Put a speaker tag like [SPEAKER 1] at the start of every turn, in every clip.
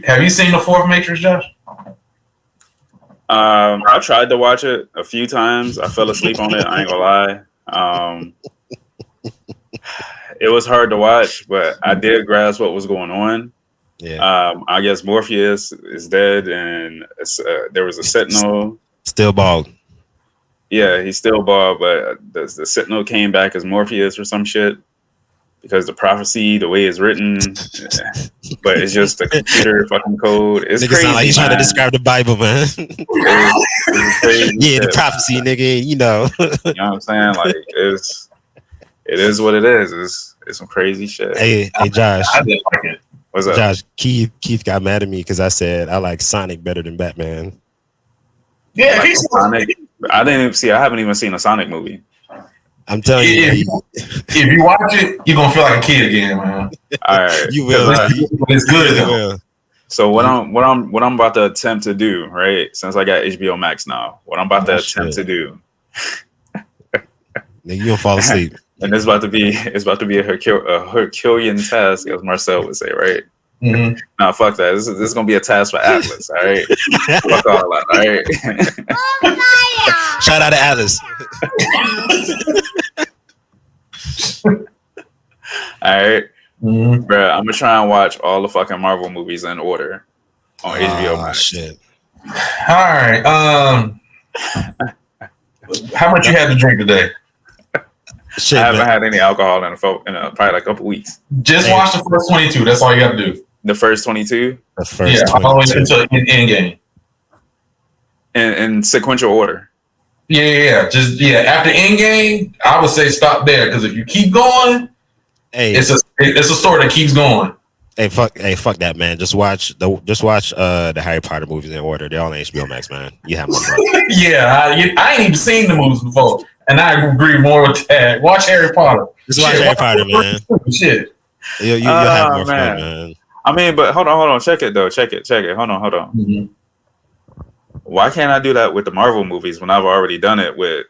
[SPEAKER 1] Have you seen the fourth Matrix, Josh?
[SPEAKER 2] I tried to watch it a few times. I fell asleep on it. I ain't gonna lie. It was hard to watch, but I did grasp what was going on.
[SPEAKER 3] Yeah.
[SPEAKER 2] I guess Morpheus is dead, and there was a Sentinel.
[SPEAKER 3] Still bald.
[SPEAKER 2] Yeah, he's still bald, but the Sentinel came back as Morpheus or some shit because the prophecy, the way it's written, but it's just a computer fucking code. It's
[SPEAKER 3] Nigga
[SPEAKER 2] crazy.
[SPEAKER 3] Sound like he's trying to describe the Bible, man.
[SPEAKER 2] It's crazy
[SPEAKER 3] yeah,
[SPEAKER 2] shit,
[SPEAKER 3] the prophecy,
[SPEAKER 2] man.
[SPEAKER 3] nigga. You know.
[SPEAKER 2] You know what I'm saying? Like it is what it is. It's some crazy shit.
[SPEAKER 3] Hey, Josh.
[SPEAKER 1] I didn't like it.
[SPEAKER 2] What's up?
[SPEAKER 3] Josh, Keith got mad at me because I said I like Sonic better than Batman.
[SPEAKER 1] Yeah,
[SPEAKER 2] Like Sonic. I haven't even seen a Sonic movie.
[SPEAKER 3] I'm telling you.
[SPEAKER 1] If you watch it, you're gonna feel like a kid again, man.
[SPEAKER 2] All right.
[SPEAKER 3] You will.
[SPEAKER 1] It's good though.
[SPEAKER 2] So what I'm about to attempt to do, right? Since I got HBO Max now, what I'm about to attempt to do.
[SPEAKER 3] Nigga, you gonna fall asleep.
[SPEAKER 2] And it's about to be a Herculean task, as Marcel would say, right?
[SPEAKER 1] Mm-hmm.
[SPEAKER 2] No, fuck that. This is gonna be a task for Atlas, all right? Fuck all that, all right?
[SPEAKER 3] Shout out to Atlas.
[SPEAKER 2] All right,
[SPEAKER 1] Mm-hmm.
[SPEAKER 2] bro. I'm gonna try and watch all the fucking Marvel movies in order on HBO Max.
[SPEAKER 3] Shit.
[SPEAKER 1] All right. How much you had to drink today?
[SPEAKER 3] Shit,
[SPEAKER 2] I haven't
[SPEAKER 3] man.
[SPEAKER 2] had any alcohol in probably like a couple weeks.
[SPEAKER 1] Just watch the first 22. That's all you got to do.
[SPEAKER 2] The first 22
[SPEAKER 3] The first
[SPEAKER 1] Yeah, all the way
[SPEAKER 3] 22.
[SPEAKER 1] until end game.
[SPEAKER 2] in sequential order.
[SPEAKER 1] Yeah. Just after end game, I would say stop there because if you keep going,
[SPEAKER 3] Hey,
[SPEAKER 1] it's a story that keeps going.
[SPEAKER 3] fuck that, man. Just watch the Harry Potter movies in order. They're all on HBO Max, man. You have my fun.
[SPEAKER 1] I ain't even seen the movies before, and I agree more with that. Watch Harry Potter.
[SPEAKER 3] Just watch Harry Potter, man.
[SPEAKER 1] Shit.
[SPEAKER 3] You'll have more fun, man.
[SPEAKER 2] I mean, but hold on. Check it though. Check it. Hold on.
[SPEAKER 1] Mm-hmm.
[SPEAKER 2] Why can't I do that with the Marvel movies when I've already done it with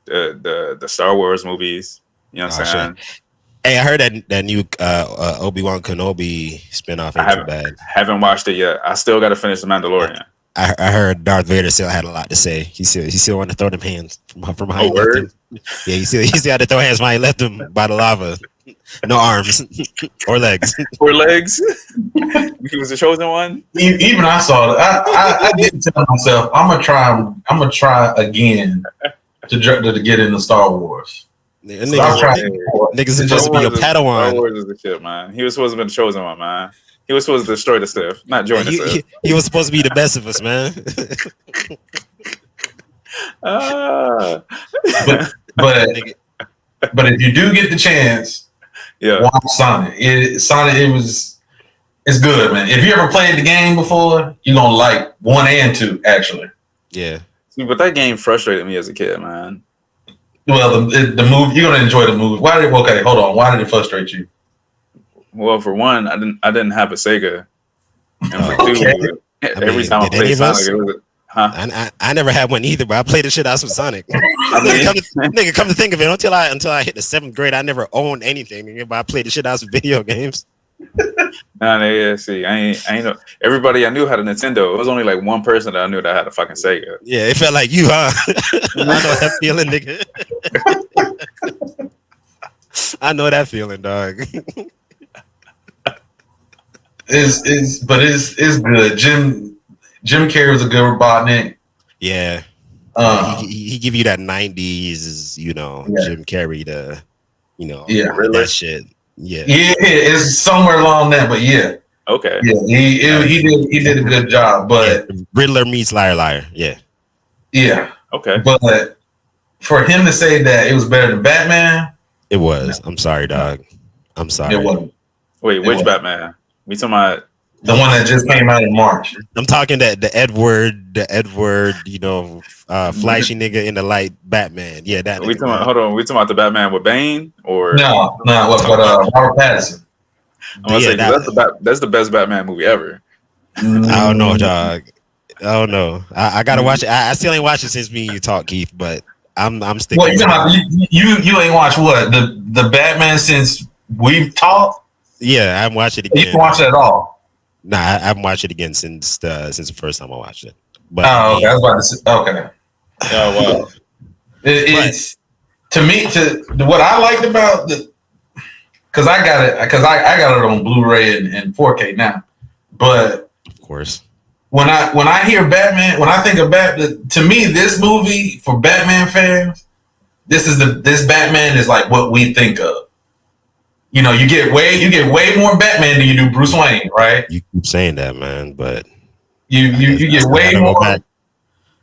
[SPEAKER 2] the Star Wars movies? You know what I'm saying?
[SPEAKER 3] Shit. Hey, I heard that new Obi-Wan Kenobi spinoff ain't too bad.
[SPEAKER 2] Haven't watched it yet. I still got to finish The Mandalorian.
[SPEAKER 3] I heard Darth Vader still had a lot to say. He still wanted to throw them hands from how he left
[SPEAKER 2] word?
[SPEAKER 3] him. Yeah, he still had to throw hands when he left him by the lava. No arms or legs.
[SPEAKER 2] Or legs. He was the chosen one.
[SPEAKER 1] Even I saw it. I didn't tell myself I'm gonna try again to get into Star Wars.
[SPEAKER 3] Niggas is supposed to be a Padawan.
[SPEAKER 2] Star Wars is the shit, man. He was supposed to be the chosen one, man. He was supposed to destroy the Sith, not join the Sith.
[SPEAKER 3] He was supposed to be the best of us, man.
[SPEAKER 1] But if you do get the chance, watch Sonic. It's good, man. If you ever played the game before, you're gonna like 1 and 2, actually.
[SPEAKER 3] Yeah.
[SPEAKER 2] See, but that game frustrated me as a kid, man.
[SPEAKER 1] Well, the movie, you're gonna enjoy the movie. Why did it frustrate you?
[SPEAKER 2] Well, for one, I didn't have a Sega, and for two, every time I played Sonic, it was
[SPEAKER 3] I never had one either, but I played the shit out of Sonic. Nigga, come to think of it, until I hit the 7th grade, I never owned anything, but I played the shit out of video games.
[SPEAKER 2] See, I ain't know. Everybody I knew had a Nintendo. It was only like one person that I knew that had a fucking Sega.
[SPEAKER 3] Yeah, it felt like you, huh? I know that feeling, nigga. I know that feeling, dog.
[SPEAKER 1] It's good. Jim Carrey was a good Robotnik.
[SPEAKER 3] Yeah. He give you that 90s, Jim Carrey, that shit. Yeah,
[SPEAKER 1] it's somewhere along that, but yeah.
[SPEAKER 2] Okay.
[SPEAKER 1] Yeah, he did a good job, but
[SPEAKER 3] Riddler meets Liar. Yeah.
[SPEAKER 1] Yeah.
[SPEAKER 2] Okay.
[SPEAKER 1] But for him to say that it was better than Batman,
[SPEAKER 3] it was. I'm sorry, dog. I'm sorry.
[SPEAKER 1] It wasn't.
[SPEAKER 2] Wait, which Batman? We talking about
[SPEAKER 1] the one that just came out in March.
[SPEAKER 3] I'm talking the Edward, flashy nigga in the light Batman. Yeah, that.
[SPEAKER 2] We talking about, hold on. We talking about the Batman with Bane or
[SPEAKER 1] no? But Robert Pattinson.
[SPEAKER 2] That's the best Batman movie ever.
[SPEAKER 3] I don't know, dog. I don't know. I gotta watch it. I still ain't watched it since me and you talked, Keith. But I'm sticking.
[SPEAKER 1] Well, you ain't watched what the Batman since we've talked.
[SPEAKER 3] Yeah, I'm watching it again.
[SPEAKER 1] You can watch it at all.
[SPEAKER 3] Nah, I haven't watched it again since the first time I watched it. But
[SPEAKER 1] okay. I was about to say, okay.
[SPEAKER 2] Oh wow.
[SPEAKER 1] It's to me what I liked about the because I got it on Blu-ray and 4K now, but
[SPEAKER 3] of course,
[SPEAKER 1] when I hear Batman, when I think of Batman, to me this movie for Batman fans, this Batman is like what we think of. You know, you get way more Batman than you do Bruce Wayne, right?
[SPEAKER 3] You keep saying that, man, but
[SPEAKER 1] you get way more.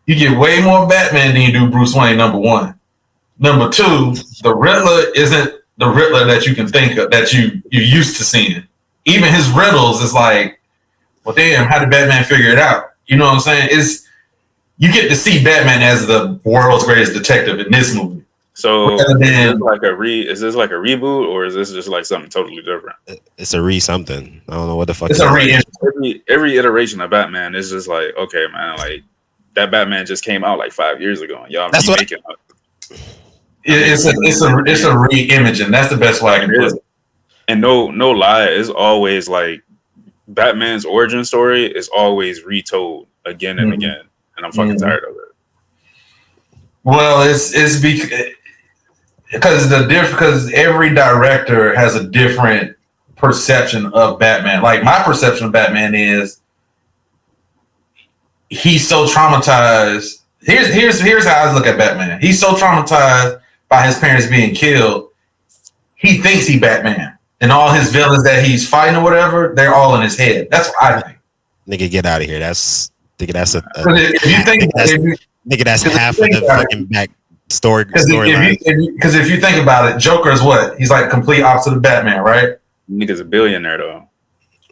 [SPEAKER 1] You get way more Batman than you do Bruce Wayne. Number one. Number two, the Riddler isn't the Riddler that you can think of that you're used to seeing. Even his riddles is like, well, damn, how did Batman figure it out? You know what I'm saying? You get to see Batman as the world's greatest detective in this movie.
[SPEAKER 2] So is this like a reboot, or is this just like something totally different?
[SPEAKER 3] It's a something. I don't know what the fuck.
[SPEAKER 1] It's a
[SPEAKER 2] every iteration of Batman is just like, okay, man, like that Batman just came out like 5 years ago, and y'all remaking it.
[SPEAKER 1] It's a re-imaging. That's the best way I can put it.
[SPEAKER 2] And no lie, it's always like Batman's origin story is always retold again and again, and I'm fucking tired of it.
[SPEAKER 1] Well, it's because every director has a different perception of Batman. Like my perception of Batman is he's so traumatized. Here's how I look at Batman. He's so traumatized by his parents being killed. He thinks he's Batman, and all his villains that he's fighting or whatever, they're all in his head. That's what I think.
[SPEAKER 3] Nigga, get out of here. That's a
[SPEAKER 1] if you think
[SPEAKER 3] that's half of the fucking back story.
[SPEAKER 1] Because if you think about it, Joker is what? He's like complete opposite of Batman, right?
[SPEAKER 2] Nigga's a billionaire though.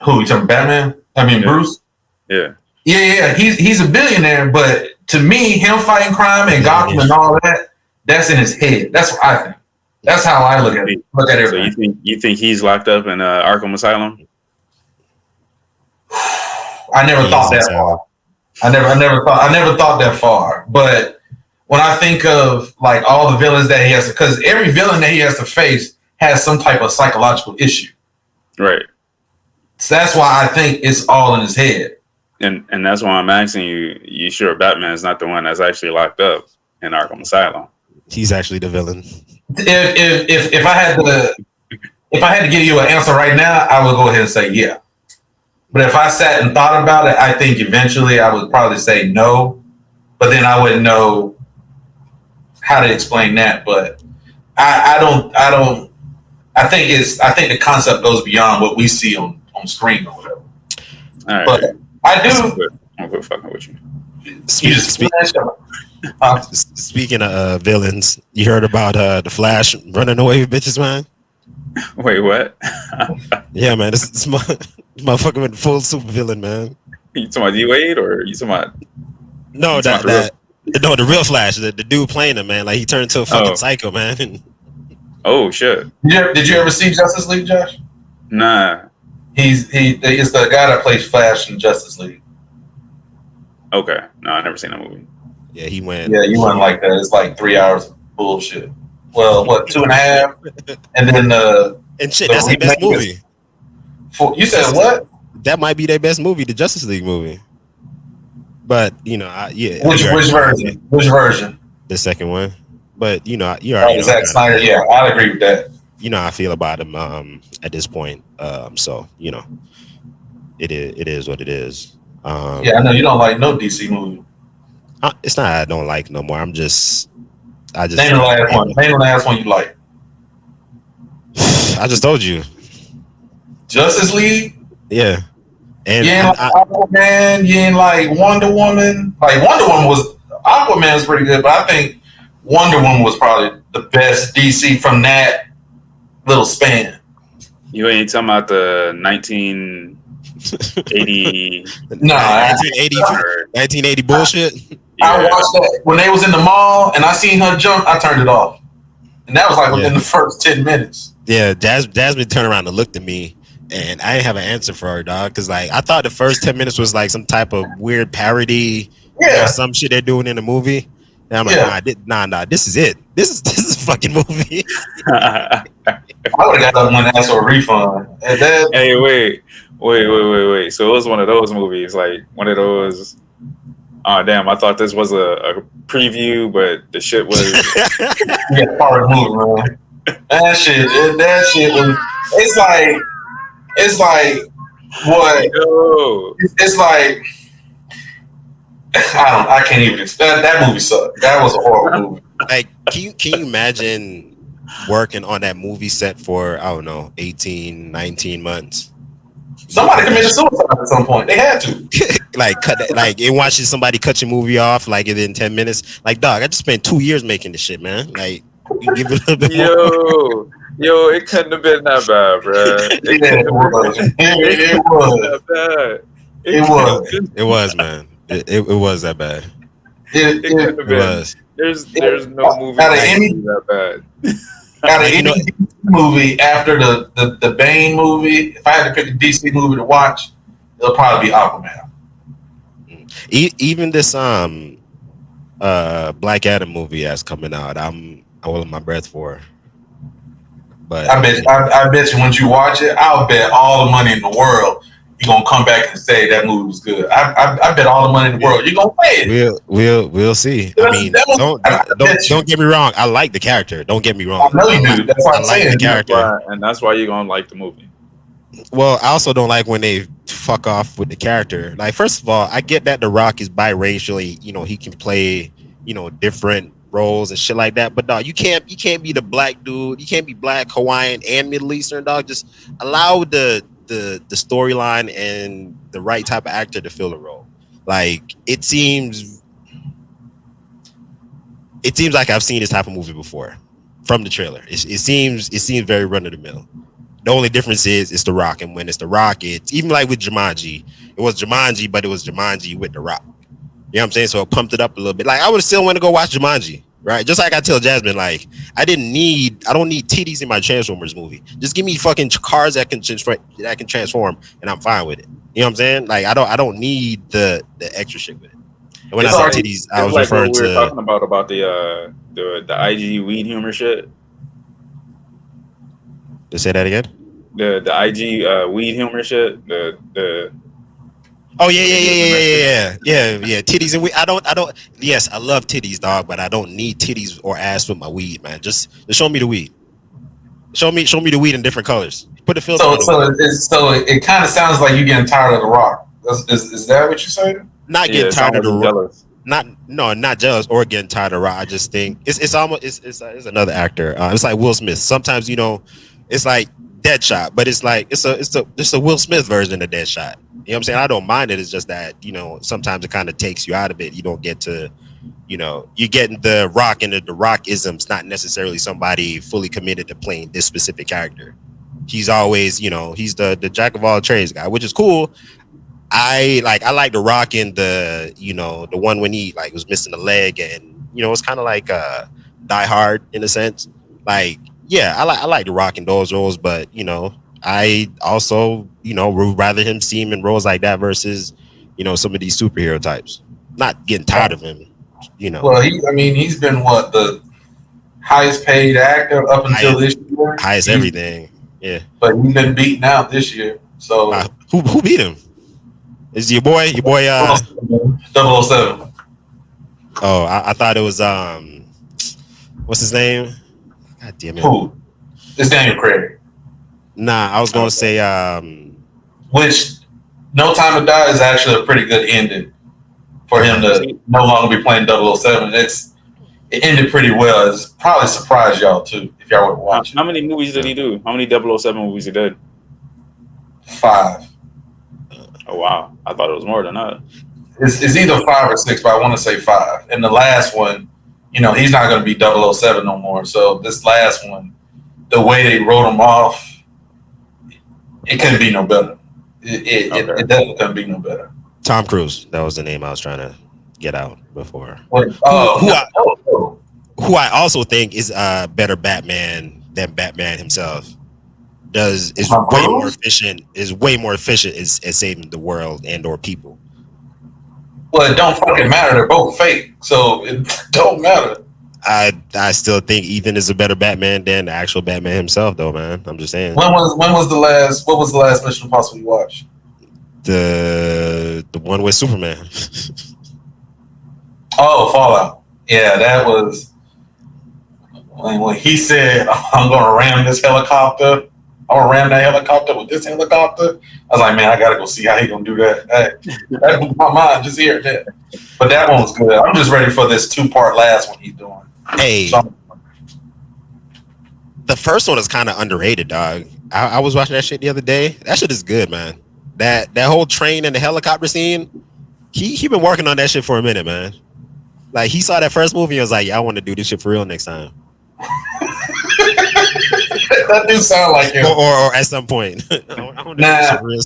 [SPEAKER 1] Who, you talking Batman? I mean Bruce?
[SPEAKER 2] Yeah.
[SPEAKER 1] Yeah. He's a billionaire, but to me, him fighting crime and Gotham and all that, that's in his head. That's what I think. That's how I look at it. Everything.
[SPEAKER 2] So you think he's locked up in Arkham Asylum?
[SPEAKER 1] I never thought that far. I never thought that far. But when I think of like all the villains that he has to, because every villain that he has to face has some type of psychological issue.
[SPEAKER 2] Right.
[SPEAKER 1] So that's why I think it's all in his head.
[SPEAKER 2] And that's why I'm asking you, you sure Batman's not the one that's actually locked up in Arkham Asylum?
[SPEAKER 3] He's actually the villain.
[SPEAKER 1] If I had to give you an answer right now, I would go ahead and say yeah. But if I sat and thought about it, I think eventually I would probably say no. But then I wouldn't know how to explain that. But I think the concept goes beyond what we see on screen or whatever.
[SPEAKER 2] All right.
[SPEAKER 1] But I do.
[SPEAKER 2] I'm quit fucking with you.
[SPEAKER 3] Speaking of villains, you heard about the Flash running away with bitches, man?
[SPEAKER 2] Wait, what?
[SPEAKER 3] Yeah, man, this motherfucker went full super villain, man.
[SPEAKER 2] You talking about D-Wade or you talking about?
[SPEAKER 3] No, the real Flash, the dude playing him, man. Like he turned into a fucking psycho, man.
[SPEAKER 2] Oh shit!
[SPEAKER 1] Did you ever see Justice League, Josh?
[SPEAKER 2] Nah.
[SPEAKER 1] He's the guy that plays Flash in Justice League.
[SPEAKER 2] Okay, no, I never seen that movie.
[SPEAKER 3] Yeah, he went.
[SPEAKER 1] Yeah, you went like that. It's like 3 hours of bullshit. Well, what, 2.5? And then
[SPEAKER 3] and shit, that's their best movie.
[SPEAKER 1] You said what?
[SPEAKER 3] That might be their best movie, the Justice League movie. But which
[SPEAKER 1] version? Which version?
[SPEAKER 3] The second one. But you already know.
[SPEAKER 1] Zack Snyder. Yeah, I agree with that.
[SPEAKER 3] You know how I feel about him at this point. So it is what it is.
[SPEAKER 1] Yeah, I know you don't like no DC movie.
[SPEAKER 3] It's not I don't like no more. I just
[SPEAKER 1] name the last one. Name the last one you like.
[SPEAKER 3] I just told you.
[SPEAKER 1] Justice League.
[SPEAKER 3] Yeah. And
[SPEAKER 1] you ain't like Aquaman. You ain't like Wonder Woman. Like Wonder Woman was Aquaman was pretty good, but I think Wonder Woman was probably the best DC from that little span.
[SPEAKER 2] You ain't talking about the 1980.
[SPEAKER 1] No,
[SPEAKER 3] 1980 bullshit.
[SPEAKER 1] Yeah. I watched that when they was in the mall, and I seen her jump. I turned it off, and that was like within the first 10 minutes.
[SPEAKER 3] Yeah, Jasmine turned around and looked at me, and I didn't have an answer for her, dog. Because like I thought the first 10 minutes was like some type of weird parody, some shit they're doing in the movie. And I'm like, nah, this is it. This is a fucking movie.
[SPEAKER 1] I would have got that one asked for a refund.
[SPEAKER 2] Hey, wait, Wait. So it was one of those movies, like one of those. Oh damn! I thought this was a preview, but the shit was.
[SPEAKER 1] Yeah, part of the movie, man. That shit was. It's like what?
[SPEAKER 2] Yo.
[SPEAKER 1] It's like I can't even explain. That movie sucked. That was a horrible movie.
[SPEAKER 3] Like, can you imagine working on that movie set for, I don't know, 18, 19 months?
[SPEAKER 1] Somebody committed suicide at some point. They had to.
[SPEAKER 3] Like, cut that, like, and watching somebody cut your movie off like within 10 minutes. Like, dog, I just spent 2 years making this shit, man. Like, you give it a little bit more.
[SPEAKER 2] Yo, it couldn't have been that bad, bro.
[SPEAKER 1] It
[SPEAKER 3] was, man. It was that bad.
[SPEAKER 2] It was. There's no movie that bad.
[SPEAKER 1] Out of any movie after the Bane movie, if I had to pick a DC movie to watch, it'll probably be Aquaman.
[SPEAKER 3] Even this Black Adam movie that's coming out, I'm holding my breath for. But
[SPEAKER 1] I bet you once you watch it, I'll bet all the money in the world you're gonna come back and say that movie was good. I bet all the money in the world you're gonna pay it.
[SPEAKER 3] We'll see. I mean, don't get me wrong. I like the character. Don't get me wrong.
[SPEAKER 1] I know you do. That's why I'm saying
[SPEAKER 3] the character,
[SPEAKER 2] and that's why you're gonna like the movie.
[SPEAKER 3] Well, I also don't like when they fuck off with the character. Like, first of all, I get that The Rock is biracially, he can play, different roles and shit like that. But dog, you can't be the black dude. You can't be black, Hawaiian, and Middle Eastern, dog. Just allow the storyline and the right type of actor to fill the role. Like, it seems like I've seen this type of movie before from the trailer. It seems very run of the mill. The only difference is it's The Rock, and when it's The Rock, it's even like with Jumanji. It was Jumanji, but it was Jumanji with The Rock. You know what I'm saying? So it pumped it up a little bit. Like, I would still want to go watch Jumanji, right? Just like I tell Jasmine, like, I don't need titties in my Transformers movie. Just give me fucking cars that can transform, and I'm fine with it. You know what I'm saying? Like, I don't need the extra shit with it. And when I said titties, I was referring to.
[SPEAKER 2] We were talking about the IG weed humor shit.
[SPEAKER 3] To say that again?
[SPEAKER 2] The IG weed humor shit.
[SPEAKER 3] Oh yeah. Titties and weed. I don't. Yes, I love titties, dog, but I don't need titties or ass with my weed, man. Just show me the weed. Show me the weed in different colors. Put the filter.
[SPEAKER 1] So it kind of sounds like you're getting tired of The Rock. Is that what you're saying?
[SPEAKER 3] Not getting tired of The Rock. Not jealous or getting tired of The Rock. I just think it's almost it's another actor. It's like Will Smith. Sometimes it's like Deadshot, but it's like it's a Will Smith version of Deadshot. You know what I'm saying? I don't mind it. It's just that, sometimes it kind of takes you out of it. You don't get to, you get The Rock, and the Rock isms, not necessarily somebody fully committed to playing this specific character. He's always, he's the jack of all trades guy, which is cool. I like The Rock in the one when he like was missing a leg, and it's kind of like Die Hard in a sense. Like, yeah, I like The Rock in those roles, but I also would rather him see him in roles like that versus some of these superhero types. Not getting tired of him,
[SPEAKER 1] Well, he's been the highest paid actor up until this year.
[SPEAKER 3] Highest everything, yeah.
[SPEAKER 1] But he's been beaten out this year. So
[SPEAKER 3] who beat him? Is your boy
[SPEAKER 1] 007.
[SPEAKER 3] Oh, I thought it was what's his name? God damn it.
[SPEAKER 1] Who? It's Daniel Craig.
[SPEAKER 3] Nah, I was gonna say
[SPEAKER 1] which No Time to Die is actually a pretty good ending for him to no longer be playing 007. It ended pretty well. It's probably surprised y'all too if y'all were watching.
[SPEAKER 2] How many movies did he do? How many 007 movies he did?
[SPEAKER 1] 5.
[SPEAKER 2] Oh wow, I thought it was more than that.
[SPEAKER 1] It's either 5 or 6, but I want to say 5. And the last one, he's not going to be 007 no more. So this last one, the way they wrote him off, it couldn't be no better. It definitely couldn't be no better.
[SPEAKER 3] Tom Cruise. That was the name I was trying to get out before. Who I also think is a better Batman than Batman himself. Is way more efficient at saving the world and or people.
[SPEAKER 1] Well, it don't fucking matter. They're both fake, so it don't matter.
[SPEAKER 3] I still think Ethan is a better Batman than the actual Batman himself, though, man. I'm just saying.
[SPEAKER 1] When was the last? What was the last Mission Impossible you watched?
[SPEAKER 3] The one with Superman.
[SPEAKER 1] Oh, Fallout. Yeah, that was when he said, "I'm going to ram this helicopter. I'm going to ram that helicopter with this helicopter." I was like, man, I got to go see how he going to do that. That blew my mind just hearing that. But that one was good. I'm just ready for this 2-part last one he's doing.
[SPEAKER 3] Hey,
[SPEAKER 1] So,
[SPEAKER 3] the first one is kind of underrated, dog. I was watching that shit the other day. That shit is good, man. That whole train and the helicopter scene. He been working on that shit for a minute, man. Like he saw that first movie and was like, "Yeah, I want to do this shit for real next time."
[SPEAKER 1] that do sound like him.
[SPEAKER 3] Or at some point. I want to do this shit for real.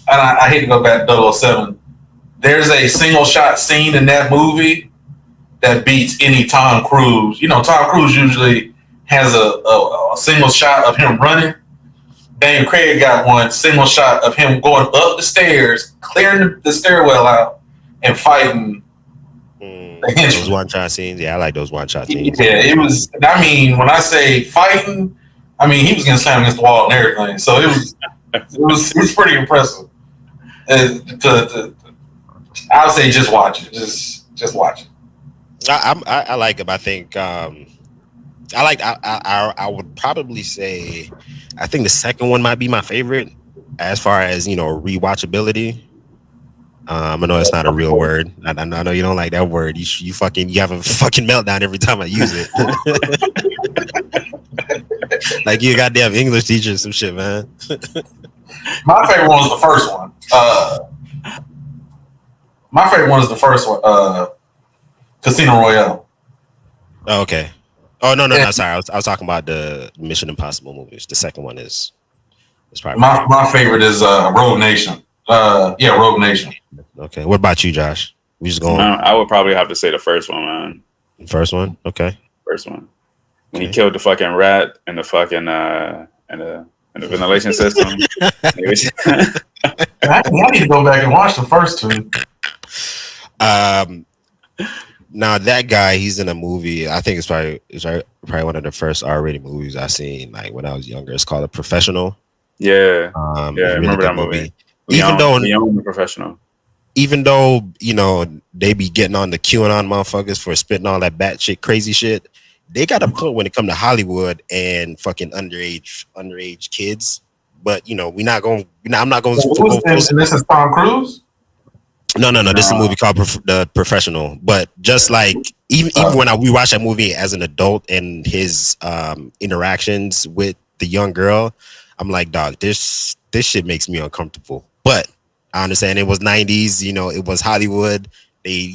[SPEAKER 1] And I hate to go back to 007. There's a single shot scene in that movie that beats any Tom Cruise. You know, Tom Cruise usually has a single shot of him running. Daniel Craig got one single shot of him going up the stairs, clearing the stairwell out, and fighting the henchmen.
[SPEAKER 3] Those one-shot scenes. Yeah, I like those one-shot scenes.
[SPEAKER 1] Yeah, it was. I mean, when I say fighting, I mean he was getting slammed against the wall and everything. So it was pretty impressive. I would say just watch it. Just watch it.
[SPEAKER 3] I like him. I think I would probably say I think the second one might be my favorite as far as rewatchability. I know it's not a real word. I know you don't like that word. You have a fucking meltdown every time I use it. Like you goddamn English teacher or some shit, man.
[SPEAKER 1] My favorite one was the first one. My favorite one is the first one, Casino Royale.
[SPEAKER 3] Oh, okay. Oh no, sorry. I was talking about the Mission Impossible movies. The second one is probably
[SPEAKER 1] my favorite is Rogue Nation. Rogue Nation.
[SPEAKER 3] Okay. What about you, Josh? We just going.
[SPEAKER 2] I would probably have to say the first one, man.
[SPEAKER 3] First one, okay.
[SPEAKER 2] First one. When he killed the fucking rat and the fucking in the ventilation system.
[SPEAKER 1] I need to go back and watch the first two.
[SPEAKER 3] Now that guy, he's in a movie. I think it's probably one of the first R-rated movies I seen. Like when I was younger, it's called A Professional.
[SPEAKER 2] Yeah, I remember that movie.
[SPEAKER 3] Even though
[SPEAKER 2] The Professional.
[SPEAKER 3] Even though they be getting on the QAnon motherfuckers for spitting all that batshit crazy shit, they got a point when it come to Hollywood and fucking underage kids. But I'm not going.
[SPEAKER 1] And this is Tom Cruise.
[SPEAKER 3] No. This is a movie called The Professional. But just like even when we watch that movie as an adult and his interactions with the young girl, I'm like, dog, this shit makes me uncomfortable. But I understand it was 90s. It was Hollywood. They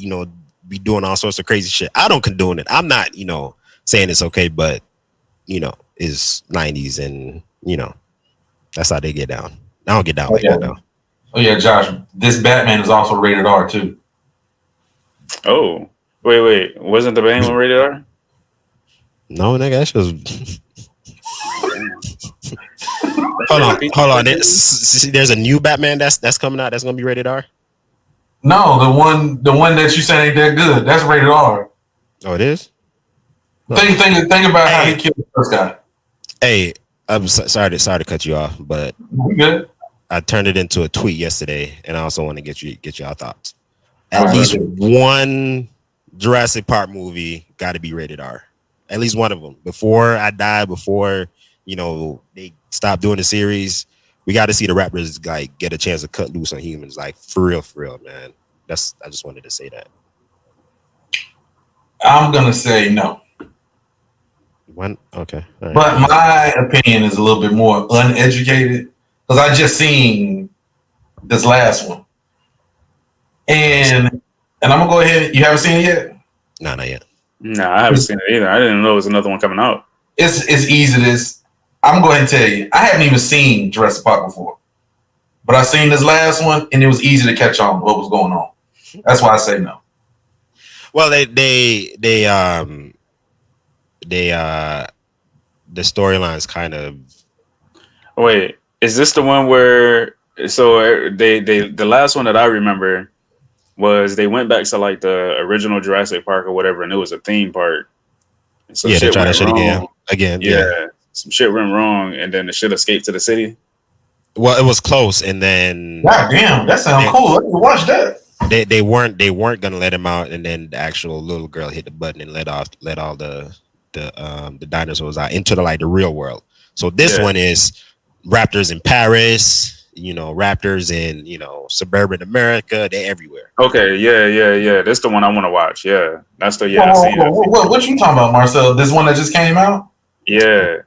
[SPEAKER 3] be doing all sorts of crazy shit. I don't condone it. I'm not saying it's okay, but it's 90s and that's how they get down. I don't get down like that though.
[SPEAKER 1] Oh yeah, Josh. This Batman is also rated R too.
[SPEAKER 2] Oh, wait. Wasn't the Batman rated R?
[SPEAKER 3] No, nigga, that shit was. Hold on. There's a new Batman that's coming out. That's gonna be rated R.
[SPEAKER 1] No, the one that you said ain't that good. That's rated R.
[SPEAKER 3] Oh, it is.
[SPEAKER 1] Think about how he killed the first guy.
[SPEAKER 3] Hey, I'm sorry to cut you off, but
[SPEAKER 1] We good.
[SPEAKER 3] I turned it into a tweet yesterday, and I also want to get y'all thoughts. At least one Jurassic Park movie got to be rated R. At least one of them. Before I die, before they stop doing the series, we got to see the Raptors like get a chance to cut loose on humans, like for real, man. I just wanted to say that.
[SPEAKER 1] I'm gonna say no.
[SPEAKER 3] One, okay. All right.
[SPEAKER 1] But my opinion is a little bit more uneducated because I just seen this last one, and I'm gonna go ahead. You haven't seen it yet?
[SPEAKER 3] No, not yet.
[SPEAKER 2] No, I haven't seen it either. I didn't know there was another one coming out.
[SPEAKER 1] It's easy. I'm going to tell you. I haven't even seen Jurassic Park before, but I seen this last one, and it was easy to catch on what was going on. That's why I say no.
[SPEAKER 3] Well, the storyline's kind of.
[SPEAKER 2] Wait, is this the one where? So the last one that I remember was they went back to like the original Jurassic Park or whatever, and it was a theme park. So
[SPEAKER 3] Yeah, they
[SPEAKER 2] shit
[SPEAKER 3] try that
[SPEAKER 2] went
[SPEAKER 3] shit
[SPEAKER 2] wrong.
[SPEAKER 3] again.
[SPEAKER 2] Yeah, some shit went wrong, and then the shit escaped to the city.
[SPEAKER 3] Well, it was close, and then
[SPEAKER 1] God damn, that sounds cool. Let me watch that.
[SPEAKER 3] they weren't gonna let him out, and then the actual little girl hit the button and let all the dinosaurs out into the real world. So this one is raptors in Paris, raptors in suburban America. They're everywhere.
[SPEAKER 2] Okay, yeah. That's the one I want to watch. Yeah, that's the
[SPEAKER 1] I seen it. What you talking about, Marcel? This one that just came out?
[SPEAKER 2] Yeah.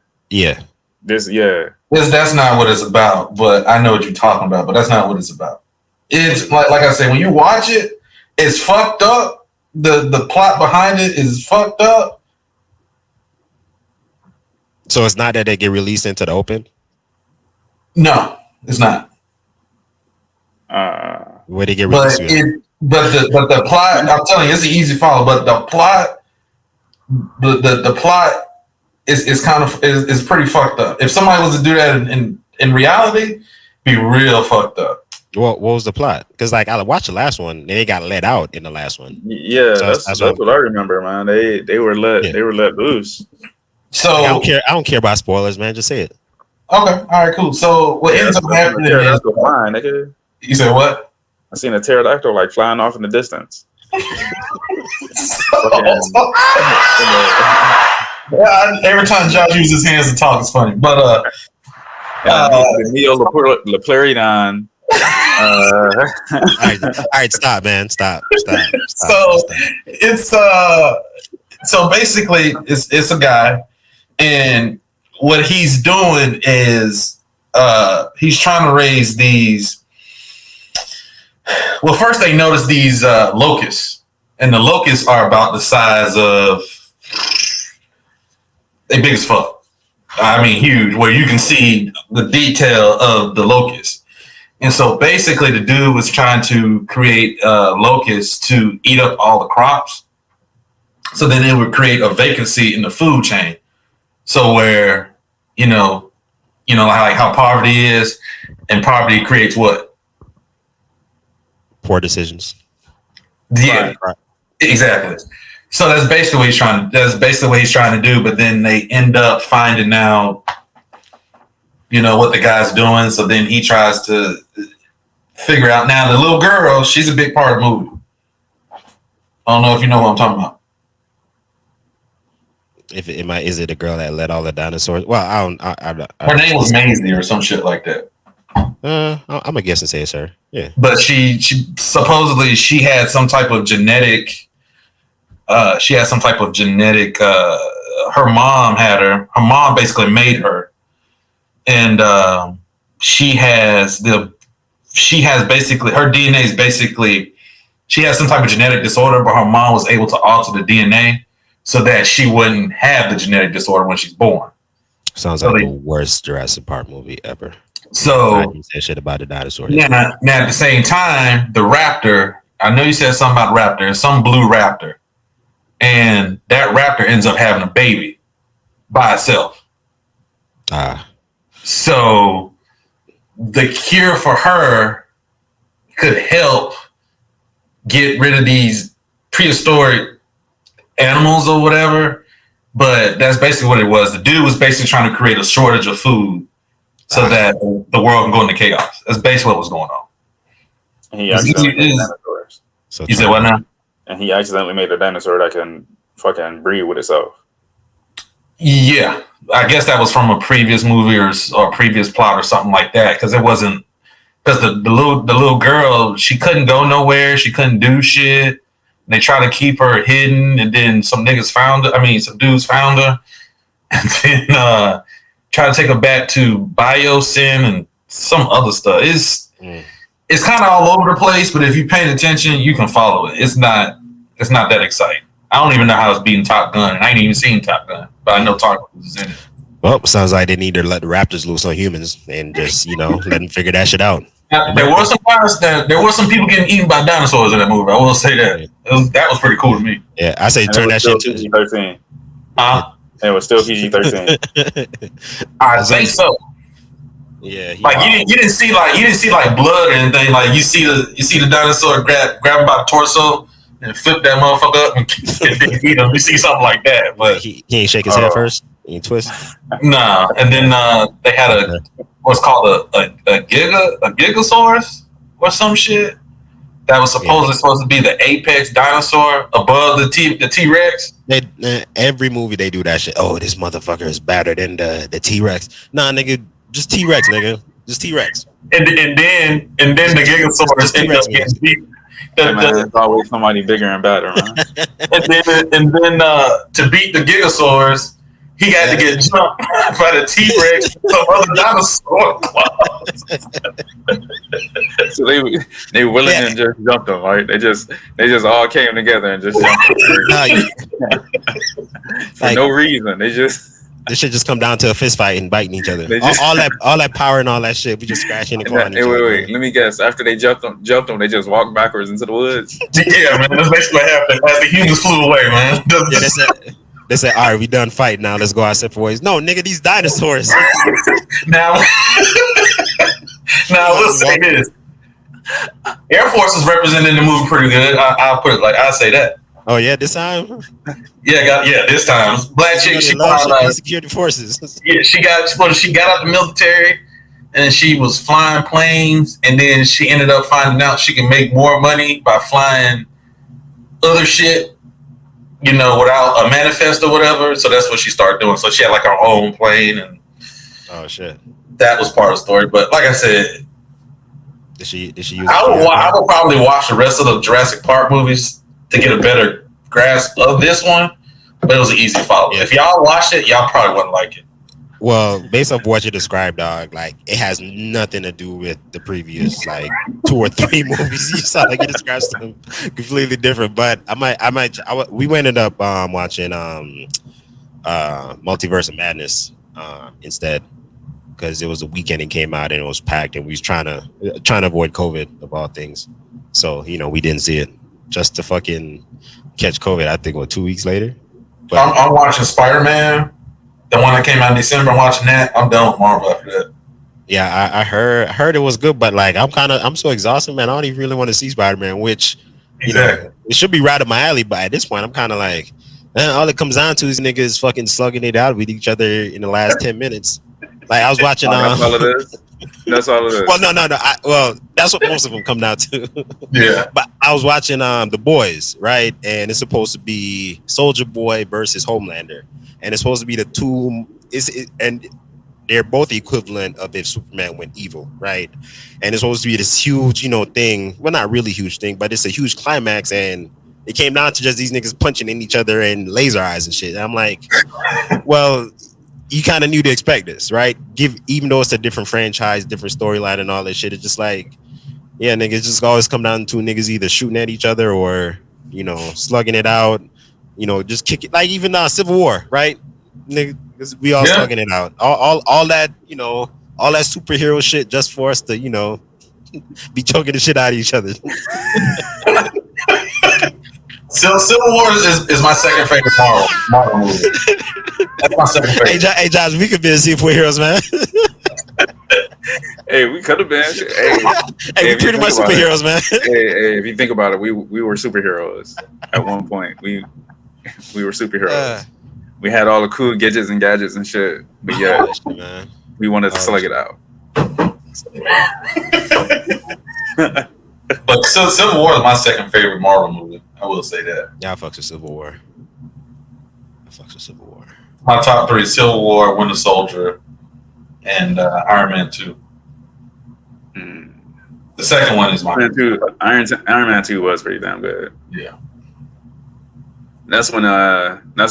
[SPEAKER 1] That's not what it's about. But I know what you're talking about. But that's not what it's about. It's like I said, when you watch it, it's fucked up. The plot behind it is fucked up.
[SPEAKER 3] So it's not that they get released into the open?
[SPEAKER 1] No, it's not.
[SPEAKER 3] Where they get released?
[SPEAKER 1] But the plot, I'm telling you, it's an easy follow. But the plot, the plot is kind of is pretty fucked up. If somebody was to do that in reality, be real fucked up.
[SPEAKER 3] What was the plot? Because I watched the last one, and they got let out in the last one.
[SPEAKER 2] Yeah, so that's what I remember, man. They were let loose.
[SPEAKER 1] So
[SPEAKER 3] I don't care about spoilers, man. Just say it.
[SPEAKER 1] Okay, all right, cool. So what ends up happening is
[SPEAKER 2] flying, nigga.
[SPEAKER 1] You said what?
[SPEAKER 2] I seen a pterodactyl flying off in the distance.
[SPEAKER 1] Every time Josh uses his hands to talk, it's funny. But
[SPEAKER 2] the Neo-Laplariodon.
[SPEAKER 3] All right, stop, man. Stop.
[SPEAKER 1] So it's so basically it's a guy, and what he's doing is he's trying to raise these. Well, first they notice these locusts, and the locusts are about the size of they big as fuck. I mean, huge, where you can see the detail of the locusts. And so basically the dude was trying to create locusts to eat up all the crops. So then it would create a vacancy in the food chain. So where, how poverty is, and poverty creates what?
[SPEAKER 3] Poor decisions.
[SPEAKER 1] Yeah, right. Exactly. So that's basically what he's trying to do. But then they end up finding out, what the guy's doing. So then he tries to figure out. Now the little girl, she's a big part of the movie. I don't know if you know what I'm talking about.
[SPEAKER 3] Is it a girl that let all the dinosaurs? Well, I don't.
[SPEAKER 1] Her name was Maisie or some shit like that.
[SPEAKER 3] I'm gonna guess and say it's her. Yeah.
[SPEAKER 1] But she supposedly she had some type of genetic. Her mom had her. Her mom basically made her, and she has basically her DNA is basically she has some type of genetic disorder, but her mom was able to alter the DNA so that she wouldn't have the genetic disorder when she's born.
[SPEAKER 3] Sounds like the worst Jurassic Park movie ever.
[SPEAKER 1] So
[SPEAKER 3] you said shit about the dinosaur.
[SPEAKER 1] Yeah. Now at the same time, the raptor. I know you said something about raptor. Some blue raptor, and that raptor ends up having a baby by itself. So the cure for her could help get rid of these prehistoric animals or whatever. But that's basically what it was. The dude was basically trying to create a shortage of food so that the world can go into chaos. That's basically what was going on.
[SPEAKER 2] And he accidentally made dinosaurs.
[SPEAKER 1] So you said what now?
[SPEAKER 2] And he accidentally made a dinosaur that can fucking breed with itself.
[SPEAKER 1] Yeah, I guess that was from a previous movie or previous plot or something like that. Because it wasn't because the little girl, she couldn't go nowhere. She couldn't do shit. They tried to keep her hidden, and then some dudes found her, and then tried to take her back to Biosyn and some other stuff. It's kind of all over the place, but if you pay attention, you can follow it. It's not that exciting. I don't even know how it's beating Top Gun, and I ain't even seen Top Gun, but I know Tom Cruise is in it.
[SPEAKER 3] Well, sounds like they need to let the Raptors loose on humans and just let them figure that shit out.
[SPEAKER 1] Now, there were some people getting eaten by dinosaurs in that movie. I will say that. That was pretty cool to me.
[SPEAKER 3] Yeah, I say turn that shit to
[SPEAKER 2] PG-13. It was still PG-13.
[SPEAKER 1] I think so.
[SPEAKER 3] Yeah,
[SPEAKER 1] you didn't see blood or anything. Like you see the dinosaur grab by the torso, and flip that motherfucker up and then eat him. You see something like that, but
[SPEAKER 3] he ain't shake his head first. He ain't twist.
[SPEAKER 1] Nah. And then they had what's called a gigasaurus or some shit that was supposed to be the apex dinosaur above the T-Rex.
[SPEAKER 3] Every movie they do that shit. Oh, this motherfucker is better than the T-Rex. Nah, nigga, just T-Rex, nigga. Just T-Rex.
[SPEAKER 1] And then the gigasaurus ended up getting beat.
[SPEAKER 2] It's always somebody bigger and better, man.
[SPEAKER 1] and then to beat the gigasaurus, he got to get jumped by the T-Rex and some other dinosaur.
[SPEAKER 2] So they willing and just jumped him, right? They just all came together and just jumped him. For no reason. They just
[SPEAKER 3] this shit just come down to a fist fight and biting each other. All that power and all that shit. We just scratching and clawing each other.
[SPEAKER 2] Wait. Let me guess. After they jumped them, they just walked backwards into the woods.
[SPEAKER 1] Yeah, man. That's basically what happened as the humans flew away, man.
[SPEAKER 3] Yeah, they said, all right, we done fighting now. Let's go our separate ways. No, nigga, these dinosaurs.
[SPEAKER 1] Now let's say this. Air Force is represented in the movie pretty good. I'll put it like I say that.
[SPEAKER 3] Oh yeah, this time.
[SPEAKER 1] Yeah, this time. Black chick, she
[SPEAKER 3] security forces.
[SPEAKER 1] Yeah, she got out the military, and she was flying planes, and then she ended up finding out she can make more money by flying other shit, without a manifest or whatever. So that's what she started doing. So she had like her own plane, and
[SPEAKER 3] oh shit,
[SPEAKER 1] that was part of the story. But like I said,
[SPEAKER 3] did she use?
[SPEAKER 1] I would probably watch the rest of the Jurassic Park movies to get a better grasp of this one, but it was an easy follow. Yeah. If y'all watched it, y'all probably wouldn't like it.
[SPEAKER 3] Well, based off what you described, dog, like it has nothing to do with the previous like 2 or 3 movies. You sound like you described them completely different. But we ended up watching Multiverse of Madness instead, because it was a weekend and came out and it was packed, and we was trying to avoid COVID of all things. So we didn't see it just to fucking catch COVID. I think 2 weeks later. But
[SPEAKER 1] I'm watching Spider-Man. The one that came out in December, I'm watching that. I'm done with Marvel after that.
[SPEAKER 3] Yeah, I heard it was good, but like I'm so exhausted, man. I don't even really want to see Spider-Man, which it should be right up my alley. But at this point, I'm kind of like, man, all it comes down to is niggas fucking slugging it out with each other in the last 10 minutes. Like I was watching.
[SPEAKER 2] That's all it is. That's all it is.
[SPEAKER 3] Well, no. That's what most of them come down to.
[SPEAKER 1] Yeah.
[SPEAKER 3] But I was watching The Boys, right? And it's supposed to be Soldier Boy versus Homelander. And it's supposed to be the two, and they're both equivalent of if Superman went evil, right? And it's supposed to be this huge, thing. Well, not really huge thing, but it's a huge climax. And it came down to just these niggas punching in each other and laser eyes and shit. And I'm like, well, you kind of knew to expect this, right? Even though it's a different franchise, different storyline and all that shit, it's just like, yeah, niggas just always come down to niggas either shooting at each other or, slugging it out. Just kick it, like even Civil War, right? Niggas, we all slugging it out. All that, all that superhero shit just for us to, be choking the shit out of each other.
[SPEAKER 1] Civil War is my second favorite Marvel movie. That's my second favorite.
[SPEAKER 3] Hey, Josh, we could be superheroes, man.
[SPEAKER 2] Hey, we could have been.
[SPEAKER 3] Hey, we pretty much superheroes, man.
[SPEAKER 2] Hey, if you think about it, we were superheroes at one point. We were superheroes. We had all the cool gadgets and shit, but yeah, we wanted to slug it out.
[SPEAKER 1] But Civil War is my second favorite Marvel movie. I will say that.
[SPEAKER 3] Yeah, I fucks with Civil War.
[SPEAKER 1] My top 3: Civil War, Winter Soldier, and Iron Man 2. The second one is
[SPEAKER 2] Iron Man 2 was pretty damn good.
[SPEAKER 1] Yeah.
[SPEAKER 2] That's the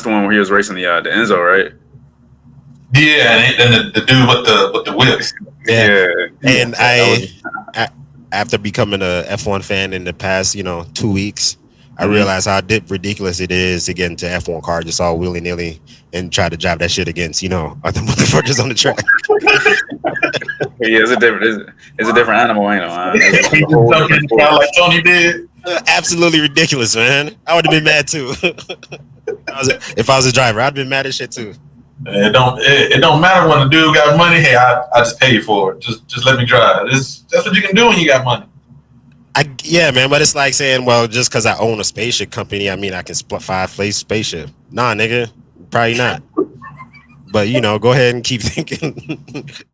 [SPEAKER 2] one where he was racing the Enzo, right?
[SPEAKER 1] Yeah, and the dude with the whips.
[SPEAKER 3] Yeah. And after becoming a F1 fan in the past, 2 weeks, I realized how ridiculous it is to get into F1 car just all willy nilly and try to drive that shit against, other motherfuckers on the track.
[SPEAKER 2] Yeah, it's a different animal, ain't it? Man?
[SPEAKER 1] Like Tony did.
[SPEAKER 3] Absolutely ridiculous, man. I would have been mad too. If I was a driver, I'd have been mad as shit too.
[SPEAKER 1] It don't matter when the dude got money. Hey, I just pay you for it. Just let me drive. That's what you can do when you got money.
[SPEAKER 3] Yeah, man, but it's like saying, well, just because I own a spaceship company, I mean I can fly a spaceship. Nah, nigga, probably not. But go ahead and keep thinking.